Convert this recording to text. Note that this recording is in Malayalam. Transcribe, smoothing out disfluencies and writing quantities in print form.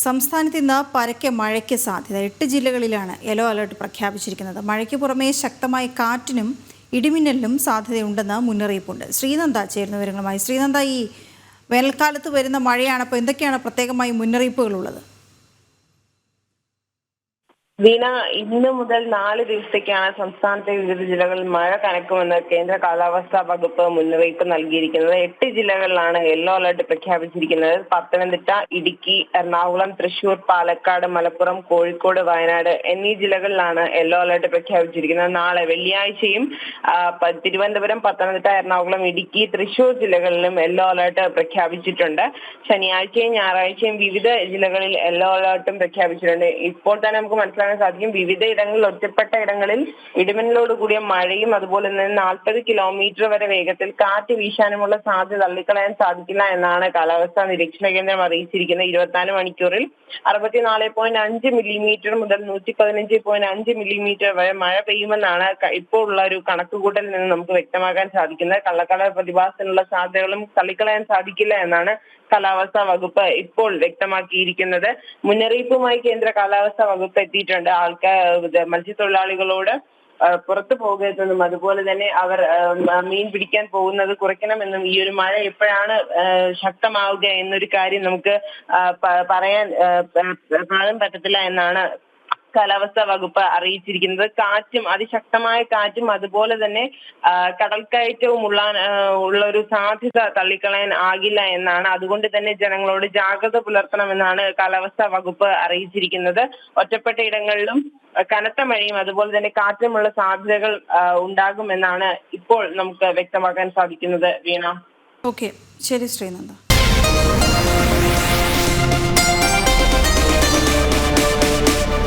സംസ്ഥാനത്ത് ഇന്ന് പരക്കെ മഴയ്ക്ക് സാധ്യത. 8 ജില്ലകളിലാണ് യെല്ലോ അലർട്ട് പ്രഖ്യാപിച്ചിരിക്കുന്നത്. മഴയ്ക്ക് പുറമെ ശക്തമായ കാറ്റിനും ഇടിമിന്നലിനും സാധ്യതയുണ്ടെന്ന് മുന്നറിയിപ്പുണ്ട്. ശ്രീനന്ദ ചേരുന്ന വിവരങ്ങളുമായി. ശ്രീനന്ദ, ഈ വേനൽക്കാലത്ത് വരുന്ന മഴയാണ്, അപ്പോൾ എന്തൊക്കെയാണ് പ്രത്യേകമായി മുന്നറിയിപ്പുകളുള്ളത്? വീണ, ഇന്ന് മുതൽ 4 ദിവസത്തേക്കാണ് സംസ്ഥാനത്തെ വിവിധ ജില്ലകളിൽ മഴ കനക്കുമെന്ന് കേന്ദ്ര കാലാവസ്ഥാ വകുപ്പ് മുന്നറിയിപ്പ് നൽകിയിരിക്കുന്നത്. 8 ജില്ലകളിലാണ് യെല്ലോ അലർട്ട് പ്രഖ്യാപിച്ചിരിക്കുന്നത്. പത്തനംതിട്ട, ഇടുക്കി, എറണാകുളം, തൃശൂർ, പാലക്കാട്, മലപ്പുറം, കോഴിക്കോട്, വയനാട് എന്നീ ജില്ലകളിലാണ് യെല്ലോ അലർട്ട് പ്രഖ്യാപിച്ചിരിക്കുന്നത്. നാളെ വെള്ളിയാഴ്ചയും തിരുവനന്തപുരം, പത്തനംതിട്ട, എറണാകുളം, ഇടുക്കി, തൃശൂർ ജില്ലകളിലും യെല്ലോ അലർട്ട് പ്രഖ്യാപിച്ചിട്ടുണ്ട്. ശനിയാഴ്ചയും ഞായറാഴ്ചയും വിവിധ ജില്ലകളിൽ യെല്ലോ അലർട്ടും പ്രഖ്യാപിച്ചിട്ടുണ്ട്. ഇപ്പോൾ തന്നെ നമുക്ക് മനസ്സിലാക്കാൻ സാധിക്കും, വിവിധ ഇടങ്ങളിൽ, ഒറ്റപ്പെട്ട ഇടങ്ങളിൽ ഇടിമിന്നലോട് കൂടിയ മഴയും അതുപോലെ തന്നെ 40 കിലോമീറ്റർ വരെ വേഗത്തിൽ കാറ്റ് വീശാനുമുള്ള സാധ്യത തള്ളിക്കളയാൻ സാധിക്കില്ല എന്നാണ് കാലാവസ്ഥാ നിരീക്ഷണ കേന്ദ്രം അറിയിച്ചിരിക്കുന്നത്. 24 മണിക്കൂറിൽ 64.5 മില്ലിമീറ്റർ മുതൽ 115.5 മില്ലിമീറ്റർ വരെ മഴ പെയ്യുമെന്നാണ് ഇപ്പോൾ ഉള്ള ഒരു കണക്കുകൂട്ടലിൽ നിന്ന് നമുക്ക് വ്യക്തമാക്കാൻ സാധിക്കുന്നത്. കള്ളക്കടൽ പ്രതിഭാസത്തിനുള്ള സാധ്യതകളും തള്ളിക്കളയാൻ സാധിക്കില്ല എന്നാണ് കാലാവസ്ഥാ വകുപ്പ് ഇപ്പോൾ വ്യക്തമാക്കിയിരിക്കുന്നത്. മുന്നറിയിപ്പുമായി കേന്ദ്ര കാലാവസ്ഥാ വകുപ്പ് എത്തിയിട്ടുണ്ട്. മത്സ്യത്തൊഴിലാളികളോട് പുറത്തു പോകരുതെന്നും അതുപോലെ തന്നെ അവർ മീൻ പിടിക്കാൻ പോകുന്നത് കുറയ്ക്കണമെന്നും ഈ ഒരു മഴ എപ്പോഴാണ് ശക്തമാവുക എന്നൊരു കാര്യം നമുക്ക് പറയാൻ പറ്റത്തില്ല എന്നാണ് കാലാവസ്ഥാ വകുപ്പ് അറിയിച്ചിരിക്കുന്നത്. കാറ്റും, അതിശക്തമായ കാറ്റും അതുപോലെ തന്നെ കടൽക്കയറ്റവും ഉള്ള ഒരു സാധ്യത തള്ളിക്കളയാൻ ആകില്ല എന്നാണ്. അതുകൊണ്ട് തന്നെ ജനങ്ങളോട് ജാഗ്രത പുലർത്തണമെന്നാണ് കാലാവസ്ഥാ വകുപ്പ് അറിയിച്ചിരിക്കുന്നത്. ഒറ്റപ്പെട്ട ഇടങ്ങളിലും കനത്ത മഴയും അതുപോലെ തന്നെ കാറ്റുമുള്ള സാധ്യതകൾ ഉണ്ടാകുമെന്നാണ് ഇപ്പോൾ നമുക്ക് വ്യക്തമാക്കാൻ സാധിക്കുന്നത്. വീണ. ഓക്കെ, ശരി ശ്രീനന്ദ.